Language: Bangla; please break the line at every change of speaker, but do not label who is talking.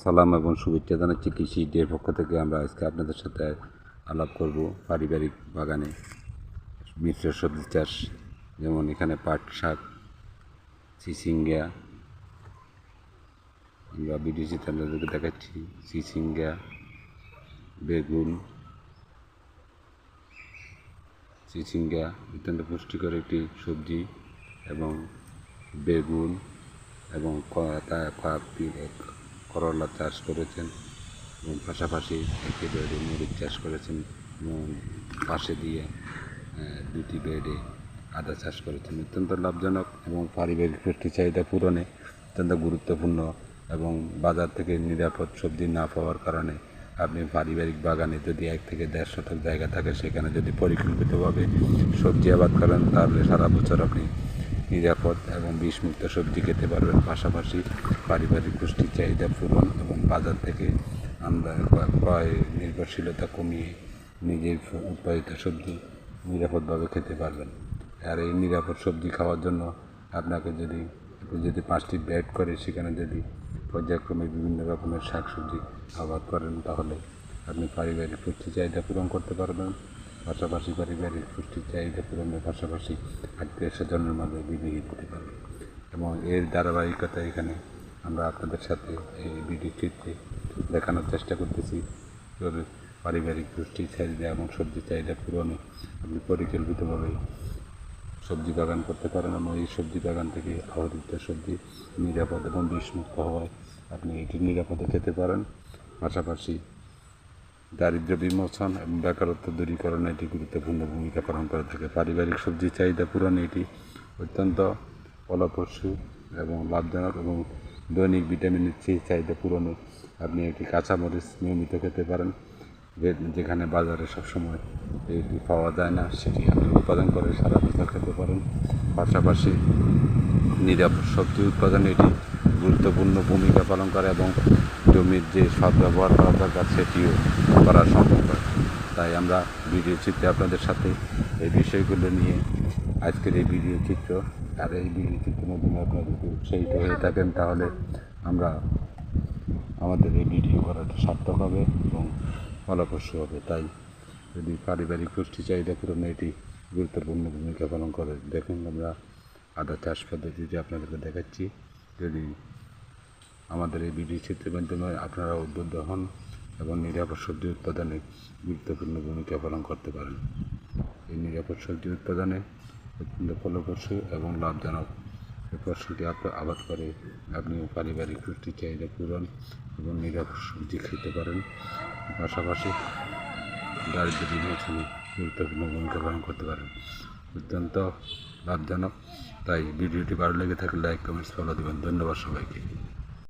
সালাম এবং শুভেচ্ছা জানাচ্ছি। কৃষি ডের পক্ষ থেকে আমরা আজকে আপনাদের সাথে আলাপ করব পারিবারিক বাগানে মিশ্র সবজি চাষ, যেমন এখানে পাট শাক, চিচিঙ্গা, আমরা ভিডিও আপনাদেরকে দেখাচ্ছি। চিচিঙ্গা, বেগুন, চিচিঙ্গা অত্যন্ত পুষ্টিকর একটি সবজি, এবং বেগুন এবং করলা চাষ করেছেন, এবং পাশাপাশি একটি বেডে মরিচ চাষ করেছেন, এবং পাশে দিয়ে দুটি বেডে আদা চাষ করেছেন। অত্যন্ত লাভজনক এবং পারিবারিক পুষ্টি চাহিদা পূরণে অত্যন্ত গুরুত্বপূর্ণ, এবং বাজার থেকে নিরাপদ সবজি না পাওয়ার কারণে আপনি পারিবারিক বাগানে যদি 1 থেকে 1.5 শতক জায়গা থাকে, সেখানে যদি পরিকল্পিতভাবে সবজি আবাদ করেন, তাহলে সারা বছর আপনি নিরাপদ এবং বিষমুক্ত সবজি খেতে পারবেন। পাশাপাশি পারিবারিক পুষ্টির চাহিদা পূরণ এবং বাজার থেকে আমরা ক্রয় নির্ভরশীলতা কমিয়ে নিজের উৎপাদিত সবজি নিরাপদভাবে খেতে পারবেন। আর এই নিরাপদ সবজি খাওয়ার জন্য আপনাকে যদি 5টি বেড করে সেখানে যদি পর্যায়ক্রমে বিভিন্ন রকমের শাকসবজি আবাদ করেন, তাহলে আপনি পারিবারিক পুষ্টি চাহিদা পূরণ করতে পারবেন। পাশাপাশি পারিবারিক পুষ্টির চাহিদা পূরণের পাশাপাশি আত্মীয় স্বজনের মাঝে বিলিয়ে দিতে পারবেন। এবং এর ধারাবাহিকতা এখানে আমরা আপনাদের সাথে এই ভিডিও চিত্রে দেখানোর চেষ্টা করতেছি। পারিবারিক পুষ্টির চাহিদা এবং সবজি চাহিদা পূরণে আপনি পরিকল্পিতভাবে সবজি বাগান করতে পারেন, এবং এই সবজি বাগান থেকে আহরিত সবজি নিরাপদ এবং বিষমুক্ত হওয়ায় আপনি এটি নিরাপদে খেতে পারেন। পাশাপাশি দারিদ্র্য বিমোচন এবং বেকারত্ব দূরীকরণে এটি গুরুত্বপূর্ণ ভূমিকা পালন করে থাকে। পারিবারিক সবজির চাহিদা পূরণে এটি অত্যন্ত ফলপ্রসূ এবং লাভজনক, এবং দৈনিক ভিটামিনের চাহিদা পূরণে আপনি একটি কাঁচামরিচ নিয়মিত খেতে পারেন, যেখানে বাজারে সবসময় এটি পাওয়া যায় না, সেটি আপনি উৎপাদন করে সারা বছর খেতে পারেন। পাশাপাশি নিরাপদ সবজি উৎপাদনে এটি গুরুত্বপূর্ণ ভূমিকা পালন করে, এবং জমির যে সদ্ব্যবহার করা দরকার সেটিও করা সম্ভব হয়। তাই আমরা ভিডিও চিত্রে আপনাদের সাথে এই বিষয়গুলো নিয়ে আজকের এই ভিডিও চিত্র, আর এই ভিডিও চিত্রের মাধ্যমে আপনারা যদি উৎসাহিত হয়ে থাকেন, তাহলে আমাদের এই ভিডিও করাটা সার্থক হবে এবং ফলপ্রসূ হবে। তাই যদি পারিবারিক পুষ্টি চাহিদা পূরণে এটি গুরুত্বপূর্ণ ভূমিকা পালন করে। দেখুন, আমরা আদা চাষ পদ্ধতিটি আপনাদেরকে দেখাচ্ছি। যদি আমাদের এই ভিডিও চিত্রের মাধ্যমে আপনারা উদ্বুদ্ধ হন এবং নিরাপদ সবজি উৎপাদনে গুরুত্বপূর্ণ ভূমিকা পালন করতে পারেন। এই নিরাপদ সবজি উৎপাদনে অত্যন্ত ফলপ্রসূ এবং লাভজনক এই ফসলটি আবাদ করে আপনি পারিবারিক পুষ্টি চাহিদা পূরণ এবং নিরাপদ সবজি খেতে পারেন। পাশাপাশি দারিদ্র্য বিমোচনে গুরুত্বপূর্ণ ভূমিকা পালন করতে পারেন। অত্যন্ত লাভজনক। তাই ভিডিওটি ভালো লেগে থাকলে লাইক, কমেন্টস, ফলো দেবেন। ধন্যবাদ সবাইকে।